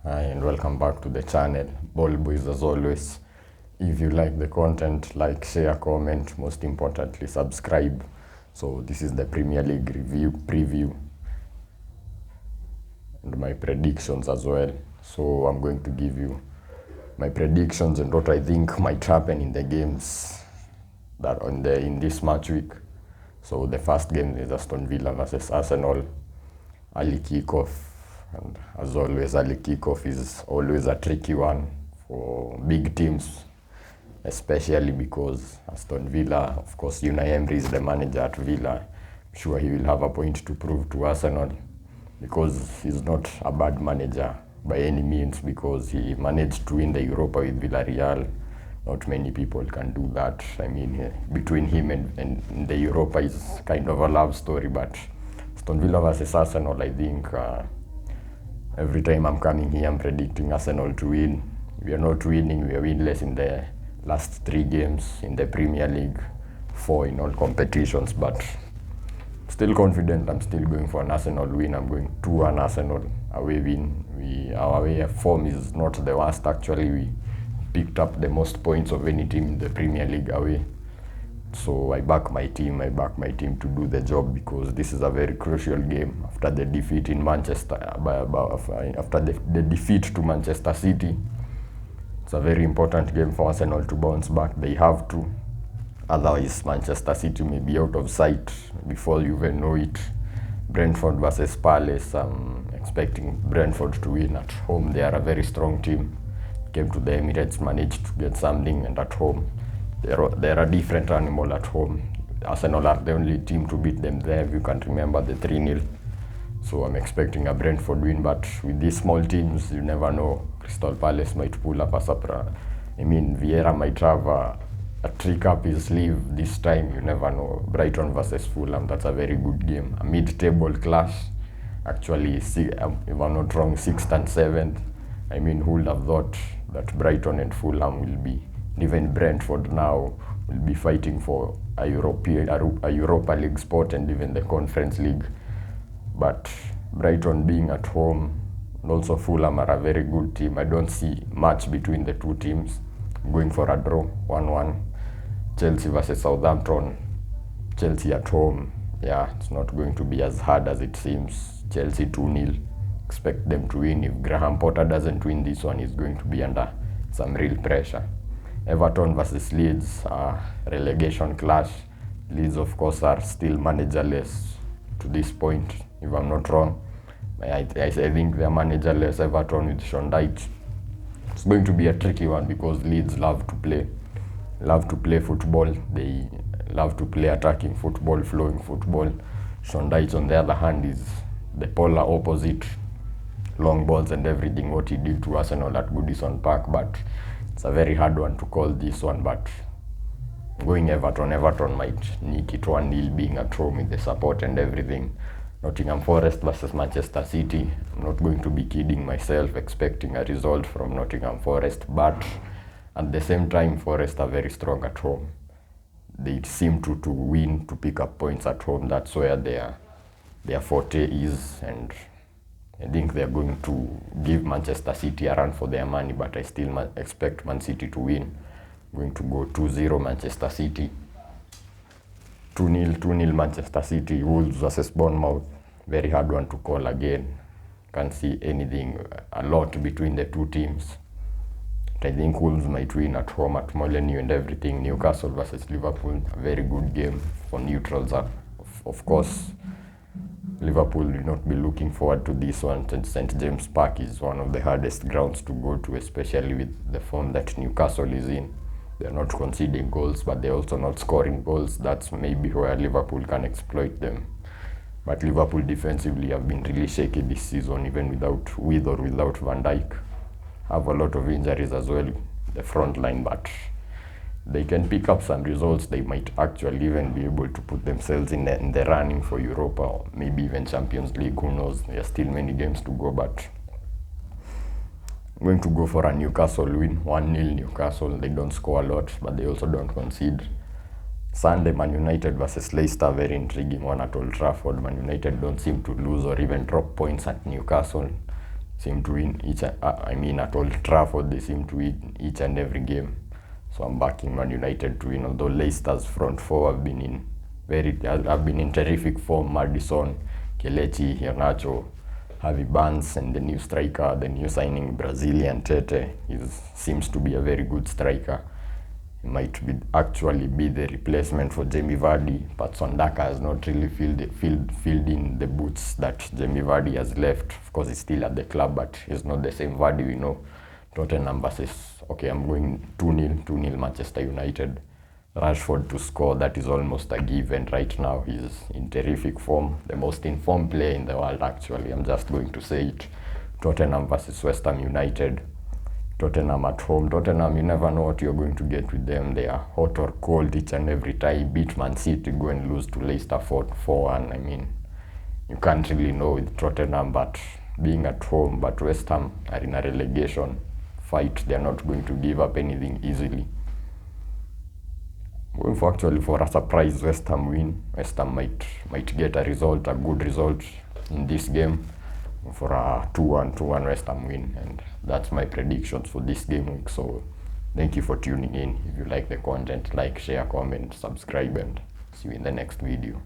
Hi and welcome back to the channel. Ball Boys as always. If you like the content, like, share, comment, most importantly subscribe. So this is the Premier League preview and my predictions as well. So I'm going to give you my predictions and what I think might happen in the games that in this match week. So the first game is Aston Villa versus Arsenal. Early kickoff, and as always, early kickoff is always a tricky one for big teams, especially because Aston Villa, of course, Unai Emery is the manager at Villa. I'm sure he will have a point to prove to Arsenal because he's not a bad manager by any means, because he managed to win the Europa with Villarreal. Not many people can do that. I mean, between him and the Europa is kind of a love story, but Aston Villa versus Arsenal, I think every time I'm coming here, I'm predicting Arsenal to win. We are not winning. We are winless in the last 3 games in the Premier League, 4 in all competitions, but still confident. I'm still going for an Arsenal win. I'm going 2-1 Arsenal away win. Our away form is not the worst, actually. We picked up the most points of any team in the Premier League away. So I back my team to do the job, because this is a very crucial game after the defeat in Manchester, after the defeat to Manchester City. It's a very important game for Arsenal to bounce back. They have to. Otherwise, Manchester City may be out of sight before you even know it. Brentford versus Palace. I'm expecting Brentford to win at home. They are a very strong team. Came to the Emirates, managed to get something, and at home they're a different animal at home. Arsenal are the only team to beat them there, if you can remember the 3-0. So I'm expecting a Brentford win, but with these small teams, you never know. Crystal Palace might pull up a surprise. I mean, Vieira might have a trick up his sleeve this time, you never know. Brighton versus Fulham, that's a very good game. A mid-table clash, actually, if I'm not wrong, 6th and 7th. I mean, who would have thought that Brighton and Fulham will be, even Brentford now, will be fighting for a Europa League spot and even the Conference League. But Brighton being at home, and also Fulham are a very good team. I don't see much between the two teams. I'm going for a draw, 1-1. Chelsea versus Southampton. Chelsea at home. Yeah, it's not going to be as hard as it seems. Chelsea 2-0. Expect them to win. If Graham Potter doesn't win this one, he's going to be under some real pressure. Everton versus Leeds, relegation clash. Leeds, of course, are still managerless to this point, if I'm not wrong. I think they're managerless. Everton with Sean Dyche. It's going to be a tricky one, because Leeds love to play football. They love to play attacking football, flowing football. Sean Dyche, on the other hand, is the polar opposite. Long balls and everything, what he did to Arsenal at Goodison Park, but it's a very hard one to call this one. But going Everton might nick it 1-0, being at home with the support and everything. Nottingham Forest versus Manchester City. I'm not going to be kidding myself expecting a result from Nottingham Forest, but at the same time, Forest are very strong at home. They seem to win, to pick up points at home. That's where their forte is, and I think they're going to give Manchester City a run for their money, but I still expect Man City to win. I'm going to go 2-0 Manchester City. 2-0 Manchester City. Wolves versus Bournemouth. Very hard one to call again. Can't see anything a lot between the two teams. But I think Wolves might win at home at Molineux and everything. Newcastle versus Liverpool. A very good game for neutrals. Of course, Liverpool will not be looking forward to this one. St. James Park is one of the hardest grounds to go to, especially with the form that Newcastle is in. They're not conceding goals, but they're also not scoring goals. That's maybe where Liverpool can exploit them. But Liverpool defensively have been really shaky this season, even with or without Van Dijk. Have a lot of injuries as well, the front line, but they can pick up some results. They might actually even be able to put themselves in the running for Europa, or maybe even Champions League. Who knows? There are still many games to go, but I'm going to go for a Newcastle win. 1-0 Newcastle. They don't score a lot, but they also don't concede. Sunday, Man United versus Leicester. Very intriguing one at Old Trafford. Man United don't seem to lose or even drop points at Newcastle. seem to win at Old Trafford they seem to win each and every game. So I'm backing Man United to win, although Leicester's front four have been in terrific form. Maddison, Kelechi, Iheanacho, Harvey Barnes, and the new striker, the new signing Brazilian Tete, seems to be a very good striker. He might actually be the replacement for Jamie Vardy, but Sondaka has not really filled in the boots that Jamie Vardy has left. Of course, he's still at the club, but he's not the same Vardy we know. Tottenham versus, okay, I'm going 2-0 Manchester United. Rashford to score, that is almost a given right now. He's in terrific form, the most informed player in the world actually. I'm just going to say it. Tottenham versus West Ham United. Tottenham at home. Tottenham, you never know what you're going to get with them. They are hot or cold each and every time. Beat Man City, go and lose to Leicester 4-1. I mean, you can't really know with Tottenham, but being at home. But West Ham are in a relegation fight. They're not going to give up anything easily. Going for a surprise West Ham win. West Ham might get a good result in this game. For a 2-1 West Ham win, and that's my predictions for this game week. So thank you for tuning in. If you like the content, like, share, comment, subscribe, and see you in the next video.